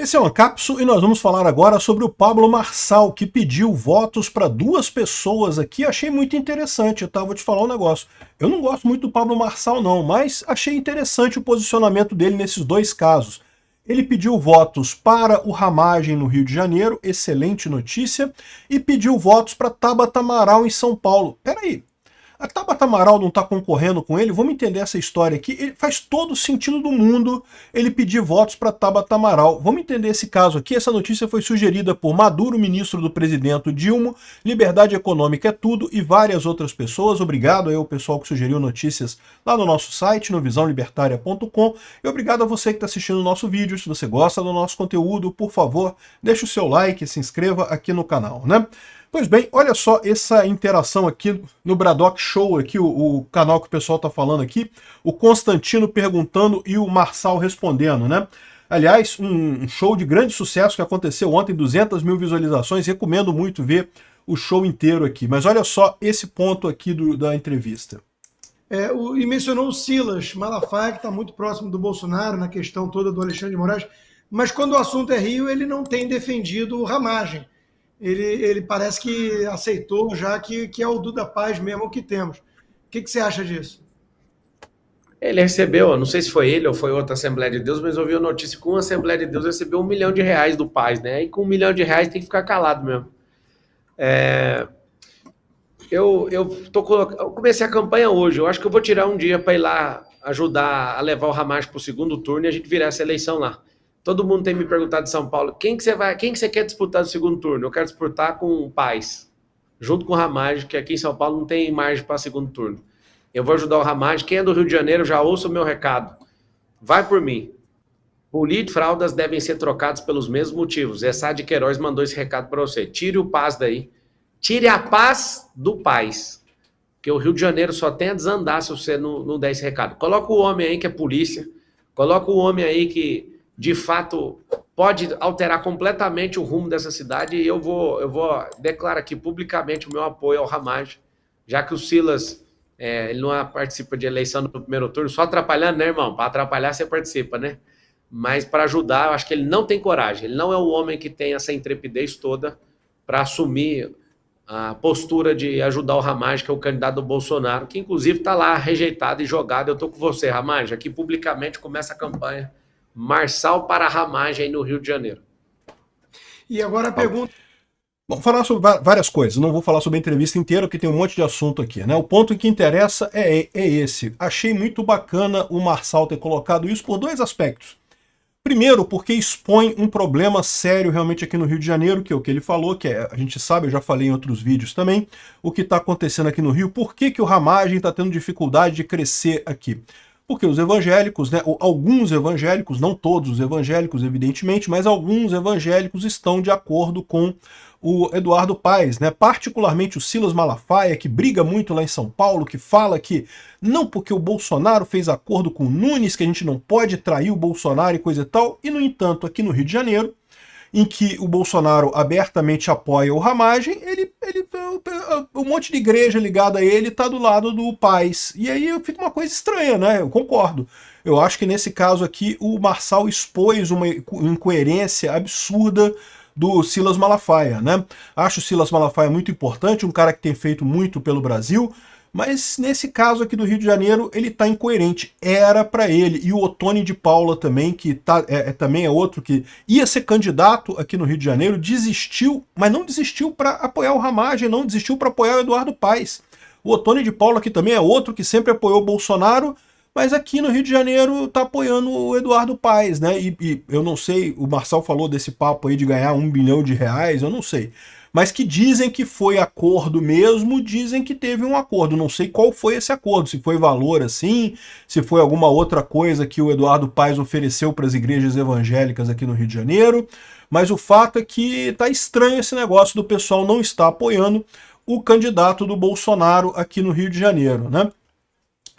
Esse é o Ancapso e nós vamos falar agora sobre o Pablo Marçal, que pediu votos para duas pessoas aqui. Achei muito interessante, tá? Vou te falar um negócio. Eu não gosto muito do Pablo Marçal não, mas achei interessante o posicionamento dele nesses dois casos. Ele pediu votos para o Ramagem no Rio de Janeiro, excelente notícia, e pediu votos para Tabata Amaral em São Paulo. Peraí. A Tabata Amaral não está concorrendo com ele? Vamos entender essa história aqui. Ele faz todo o sentido do mundo ele pedir votos para Tabata Amaral. Vamos entender esse caso aqui. Essa notícia foi sugerida por Maduro, ministro do presidente Dilma, Liberdade Econômica é Tudo e várias outras pessoas. Obrigado aí ao pessoal que sugeriu notícias lá no nosso site, no visãolibertaria.com. E obrigado a você que está assistindo o nosso vídeo. Se você gosta do nosso conteúdo, por favor, deixe o seu like e se inscreva aqui no canal, né? Pois bem, olha só essa interação aqui no Braddock Show, aqui, o canal que o pessoal está falando aqui, o Constantino perguntando e o Marçal respondendo, né? Aliás, um show de grande sucesso que aconteceu ontem, 200 mil visualizações, recomendo muito ver o show inteiro aqui. Mas olha só esse ponto aqui da entrevista. E mencionou o Silas Malafaia, que está muito próximo do Bolsonaro na questão toda do Alexandre de Moraes, mas quando o assunto é Rio, ele não tem defendido o Ramagem. Ele parece que aceitou já que é o Duda Paz mesmo que temos. O que você acha disso? Ele recebeu, não sei se foi ele ou foi outra Assembleia de Deus, mas eu vi a notícia que uma Assembleia de Deus recebeu R$1 milhão do Paz, né? E com R$1 milhão tem que ficar calado mesmo. Eu comecei a campanha hoje, eu acho que eu vou tirar um dia para ir lá ajudar a levar o Ramagem para o segundo turno e a gente virar essa eleição lá. Todo mundo tem me perguntado de São Paulo, quem que você quer disputar no segundo turno? Eu quero disputar com o Paz, junto com o Ramagem, que aqui em São Paulo não tem margem para segundo turno. Eu vou ajudar o Ramagem. Quem é do Rio de Janeiro já ouça o meu recado. Vai por mim. Políticos e fraldas devem ser trocados pelos mesmos motivos. Essa de Queiroz mandou esse recado para você. Tire o Paz daí. Tire a paz do Paz. Porque o Rio de Janeiro só tem a desandar se você não der esse recado. Coloca o homem aí que é polícia. Coloca o homem aí que de fato pode alterar completamente o rumo dessa cidade, e eu vou declarar aqui publicamente o meu apoio ao Ramagem, já que o Silas ele não participa de eleição no primeiro turno, só atrapalhando, né, irmão? Para atrapalhar você participa, né? Mas para ajudar, eu acho que ele não tem coragem, ele não é o homem que tem essa intrepidez toda para assumir a postura de ajudar o Ramagem, que é o candidato do Bolsonaro, que inclusive está lá rejeitado e jogado. Eu estou com você, Ramagem, aqui publicamente começa a campanha Marçal para Ramagem no Rio de Janeiro. E agora a pergunta... Bom, falar sobre várias coisas, não vou falar sobre a entrevista inteira, porque tem um monte de assunto aqui, né? O ponto que interessa é esse. Achei muito bacana o Marçal ter colocado isso por dois aspectos. Primeiro, porque expõe um problema sério realmente aqui no Rio de Janeiro, que é o que ele falou, que a gente sabe, eu já falei em outros vídeos também, o que está acontecendo aqui no Rio. Por que o Ramagem está tendo dificuldade de crescer aqui? Porque os evangélicos, né, alguns evangélicos, não todos os evangélicos, evidentemente, mas alguns evangélicos estão de acordo com o Eduardo Paes, né, particularmente o Silas Malafaia, que briga muito lá em São Paulo, que fala que não porque o Bolsonaro fez acordo com o Nunes, que a gente não pode trair o Bolsonaro e coisa e tal, e no entanto aqui no Rio de Janeiro, em que o Bolsonaro abertamente apoia o Ramagem, um monte de igreja ligada a ele está do lado do Paes. E aí fica uma coisa estranha, né? Eu concordo. Eu acho que nesse caso aqui o Marçal expôs uma incoerência absurda do Silas Malafaia, né? Acho o Silas Malafaia muito importante, um cara que tem feito muito pelo Brasil, mas nesse caso aqui do Rio de Janeiro ele está incoerente, era para ele. E o Ottoni de Paula também, que também é outro que ia ser candidato aqui no Rio de Janeiro, desistiu, mas não desistiu para apoiar o Ramagem, não desistiu para apoiar o Eduardo Paes. O Ottoni de Paula aqui também é outro que sempre apoiou o Bolsonaro, mas aqui no Rio de Janeiro está apoiando o Eduardo Paes, né? E eu não sei, o Marçal falou desse papo aí de ganhar R$1 bilhão, eu não sei. Mas que dizem que foi acordo mesmo, dizem que teve um acordo. Não sei qual foi esse acordo, se foi valor assim, se foi alguma outra coisa que o Eduardo Paes ofereceu para as igrejas evangélicas aqui no Rio de Janeiro, mas o fato é que tá estranho esse negócio do pessoal não estar apoiando o candidato do Bolsonaro aqui no Rio de Janeiro, né?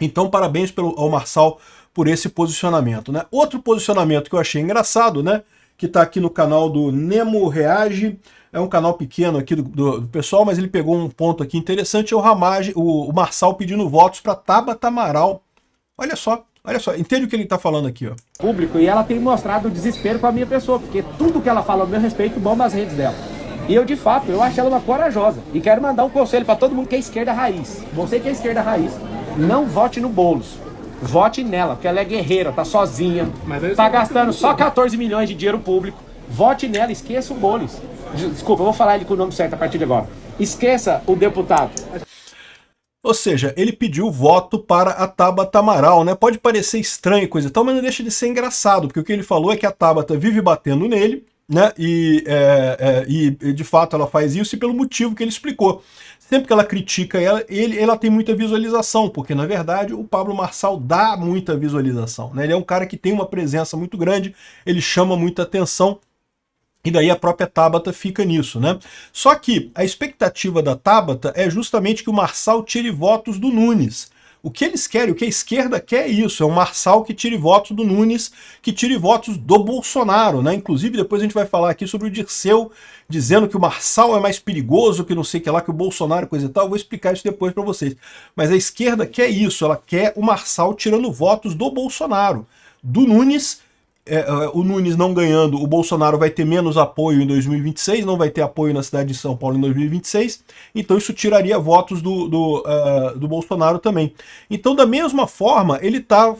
Então parabéns ao Marçal por esse posicionamento, né? Outro posicionamento que eu achei engraçado, né? Que está aqui no canal do Nemo Reage, é um canal pequeno aqui do pessoal, mas ele pegou um ponto aqui interessante, é o Ramagem, o Marçal pedindo votos para Tabata Amaral. Olha só, Olha só, entende o que ele está falando aqui, ó. Público, e ela tem mostrado desespero com a minha pessoa, porque tudo que ela fala ao meu respeito bomba as redes dela. E eu, de fato, eu acho ela uma corajosa. E quero mandar um conselho para todo mundo que é esquerda raiz. Você que é esquerda raiz, não vote no Boulos. Vote nela, porque ela é guerreira, tá sozinha, tá gastando só 14 milhões de dinheiro público. Vote nela, esqueça o Boulos. Desculpa, eu vou falar ele com o nome certo a partir de agora. Esqueça o deputado. Ou seja, ele pediu voto para a Tabata Amaral, né? Pode parecer estranho e coisa e tal, mas não deixa de ser engraçado, porque o que ele falou é que a Tabata vive batendo nele, né? E de fato ela faz isso e pelo motivo que ele explicou. Sempre que ela critica ela tem muita visualização, porque na verdade o Pablo Marçal dá muita visualização, né? Ele é um cara que tem uma presença muito grande, ele chama muita atenção. E daí a própria Tabata fica nisso, né? Só que a expectativa da Tabata é justamente que o Marçal tire votos do Nunes. O que eles querem, o que a esquerda quer é isso, é um Marçal que tire votos do Nunes, que tire votos do Bolsonaro, né? Inclusive depois a gente vai falar aqui sobre o Dirceu dizendo que o Marçal é mais perigoso que não sei o que lá, que o Bolsonaro, coisa e tal. Eu vou explicar isso depois para vocês. Mas a esquerda quer isso, ela quer o Marçal tirando votos do Bolsonaro. Do Nunes, o Nunes não ganhando, o Bolsonaro vai ter menos apoio em 2026, não vai ter apoio na cidade de São Paulo em 2026, então isso tiraria votos do Bolsonaro também. Então, da mesma forma, ele está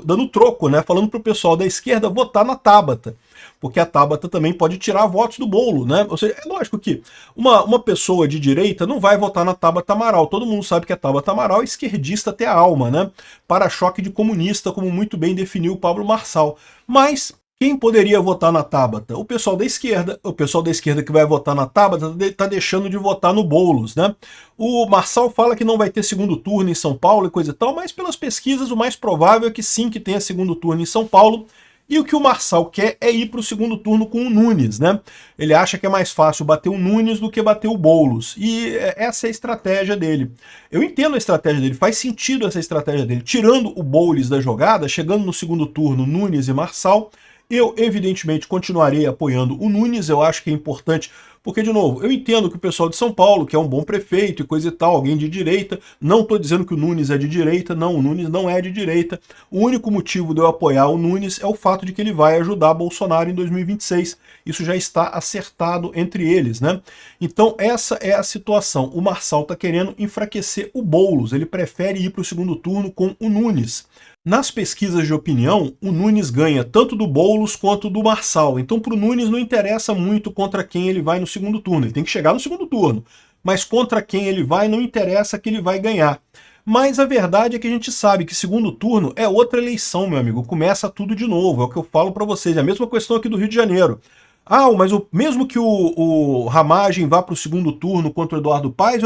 dando troco, né? Falando para o pessoal da esquerda votar na Tabata, porque a Tabata também pode tirar votos do bolo, né? Ou seja, é lógico que uma pessoa de direita não vai votar na Tabata Amaral. Todo mundo sabe que a Tabata Amaral é esquerdista até a alma, né? Para-choque de comunista, como muito bem definiu o Pablo Marçal. Mas quem poderia votar na Tabata? O pessoal da esquerda. O pessoal da esquerda que vai votar na Tabata está deixando de votar no Boulos, né? O Marçal fala que não vai ter segundo turno em São Paulo e coisa e tal, mas pelas pesquisas o mais provável é que sim, que tenha segundo turno em São Paulo. E o que o Marçal quer é ir para o segundo turno com o Nunes, né? Ele acha que é mais fácil bater o Nunes do que bater o Boulos. E essa é a estratégia dele. Eu entendo a estratégia dele, faz sentido essa estratégia dele. Tirando o Boulos da jogada, chegando no segundo turno, Nunes e Marçal, eu evidentemente continuarei apoiando o Nunes, eu acho que é importante, porque, de novo, eu entendo que o pessoal de São Paulo, que é um bom prefeito e coisa e tal, alguém de direita, não estou dizendo que o Nunes é de direita, não, o Nunes não é de direita. O único motivo de eu apoiar o Nunes é o fato de que ele vai ajudar Bolsonaro em 2026. Isso já está acertado entre eles, né? Então, essa é a situação. O Marçal está querendo enfraquecer o Boulos, ele prefere ir para o segundo turno com o Nunes. Nas pesquisas de opinião, o Nunes ganha tanto do Boulos quanto do Marçal. Então, para o Nunes não interessa muito contra quem ele vai no segundo turno. Ele tem que chegar no segundo turno. Mas contra quem ele vai, não interessa que ele vai ganhar. Mas a verdade é que a gente sabe que segundo turno é outra eleição, meu amigo. Começa tudo de novo. É o que eu falo para vocês. É a mesma questão aqui do Rio de Janeiro. Ah, mas mesmo que o Ramagem vá para o segundo turno contra o Eduardo Paes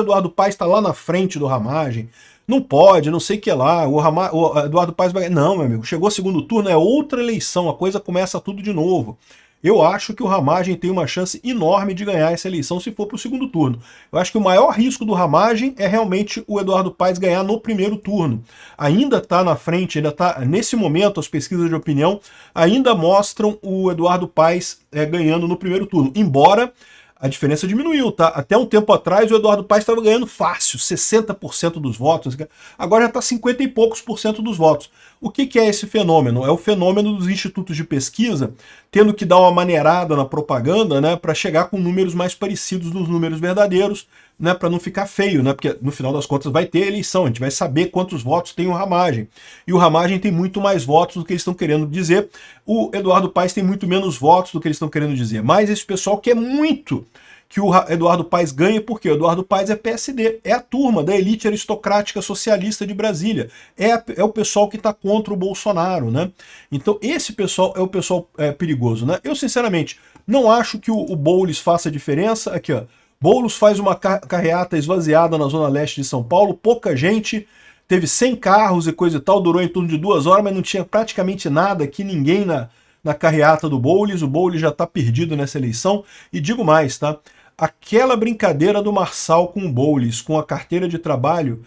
está lá na frente do Ramagem. Não pode, não sei o que lá, o Eduardo Paes vai... Não, meu amigo, chegou segundo turno, é outra eleição, a coisa começa tudo de novo. Eu acho que o Ramagem tem uma chance enorme de ganhar essa eleição se for para o segundo turno. Eu acho que o maior risco do Ramagem é realmente o Eduardo Paes ganhar no primeiro turno. Ainda está na frente, ainda está, nesse momento, as pesquisas de opinião ainda mostram o Eduardo Paes ganhando no primeiro turno, embora a diferença diminuiu, tá? Até um tempo atrás o Eduardo Paes estava ganhando fácil, 60% dos votos, agora já está 50 e poucos por cento dos votos. O que é esse fenômeno? É o fenômeno dos institutos de pesquisa tendo que dar uma maneirada na propaganda, né, para chegar com números mais parecidos dos números verdadeiros, né, para não ficar feio, né, porque no final das contas vai ter eleição, a gente vai saber quantos votos tem o Ramagem. E o Ramagem tem muito mais votos do que eles estão querendo dizer, o Eduardo Paes tem muito menos votos do que eles estão querendo dizer. Mas esse pessoal quer muito que o Eduardo Paes ganhe, porque o Eduardo Paes é PSD, é a turma da elite aristocrática socialista de Brasília, é o pessoal que está contra o Bolsonaro, né? Então esse pessoal é o pessoal perigoso, né? Eu sinceramente não acho que o Boulos faça diferença. Aqui, ó, Boulos faz uma carreata esvaziada na zona leste de São Paulo, pouca gente, teve 100 carros e coisa e tal, durou em torno de 2 horas, mas não tinha praticamente nada aqui, ninguém na carreata do Boulos. O Boulos já está perdido nessa eleição, e digo mais, tá? Aquela brincadeira do Marçal com o Boulos, com a carteira de trabalho,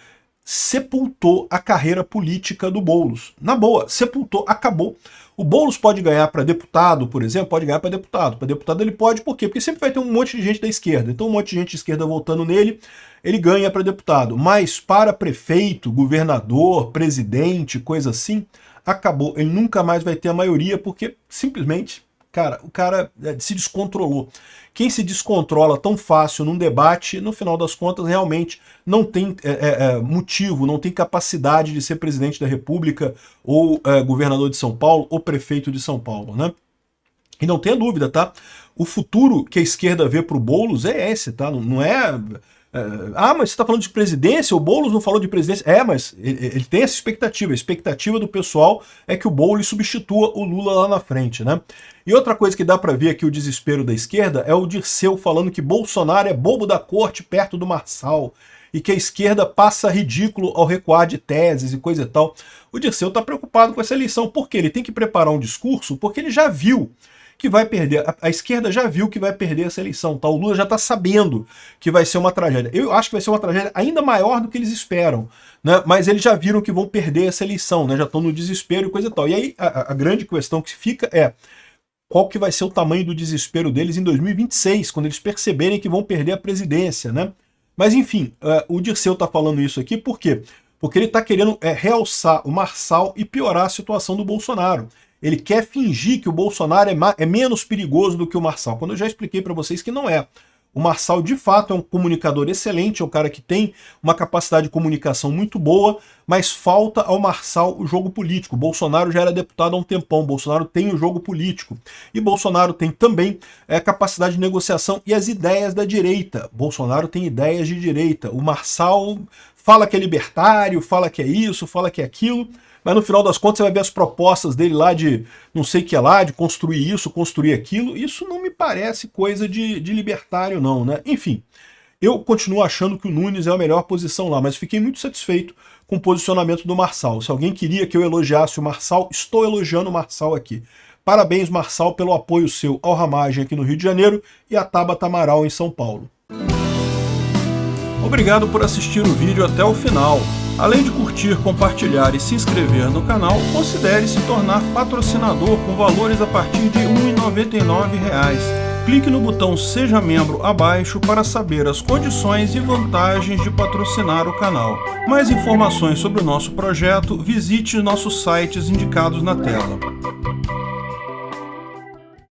sepultou a carreira política do Boulos. Na boa, sepultou, acabou. O Boulos pode ganhar para deputado, por exemplo, pode ganhar para deputado. Para deputado ele pode, por quê? Porque sempre vai ter um monte de gente da esquerda. Então um monte de gente de esquerda votando nele, ele ganha para deputado. Mas para prefeito, governador, presidente, coisa assim, acabou. Ele nunca mais vai ter a maioria, porque simplesmente, cara, o cara se descontrolou. Quem se descontrola tão fácil num debate, no final das contas, realmente não tem motivo, não tem capacidade de ser presidente da República, ou governador de São Paulo, ou prefeito de São Paulo, né? E não tenha dúvida, tá? O futuro que a esquerda vê para o Boulos é esse, tá? Não é... mas você está falando de presidência? O Boulos não falou de presidência? Mas ele tem essa expectativa. A expectativa do pessoal é que o Boulos substitua o Lula lá na frente, né? E outra coisa que dá para ver aqui o desespero da esquerda é o Dirceu falando que Bolsonaro é bobo da corte perto do Marçal e que a esquerda passa ridículo ao recuar de teses e coisa e tal. O Dirceu está preocupado com essa eleição. Por quê? Ele tem que preparar um discurso porque ele já viu que vai perder, a esquerda já viu que vai perder essa eleição, tá? O Lula já está sabendo que vai ser uma tragédia. Eu acho que vai ser uma tragédia ainda maior do que eles esperam, né? Mas eles já viram que vão perder essa eleição, né? Já estão no desespero e coisa e tal. E aí a grande questão que fica é qual que vai ser o tamanho do desespero deles em 2026, quando eles perceberem que vão perder a presidência, né? Mas enfim, o Dirceu está falando isso aqui por quê? Porque ele está querendo realçar o Marçal e piorar a situação do Bolsonaro. Ele quer fingir que o Bolsonaro é menos perigoso do que o Marçal, quando eu já expliquei para vocês que não é. O Marçal, de fato, é um comunicador excelente, é um cara que tem uma capacidade de comunicação muito boa, mas falta ao Marçal o jogo político. O Bolsonaro já era deputado há um tempão, o Bolsonaro tem o jogo político. E Bolsonaro tem também a capacidade de negociação e as ideias da direita. Bolsonaro tem ideias de direita. O Marçal fala que é libertário, fala que é isso, fala que é aquilo, mas no final das contas você vai ver as propostas dele lá de não sei o que lá, de construir isso, construir aquilo. Isso não me parece coisa de libertário não, né? Enfim, eu continuo achando que o Nunes é a melhor posição lá, mas fiquei muito satisfeito com o posicionamento do Marçal. Se alguém queria que eu elogiasse o Marçal, estou elogiando o Marçal aqui. Parabéns, Marçal, pelo apoio seu ao Ramagem aqui no Rio de Janeiro e a Tabata Amaral em São Paulo. Obrigado por assistir o vídeo até o final. Além de curtir, compartilhar e se inscrever no canal, considere se tornar patrocinador com valores a partir de R$ 1,99. Clique no botão Seja Membro abaixo para saber as condições e vantagens de patrocinar o canal. Mais informações sobre o nosso projeto, visite nossos sites indicados na tela.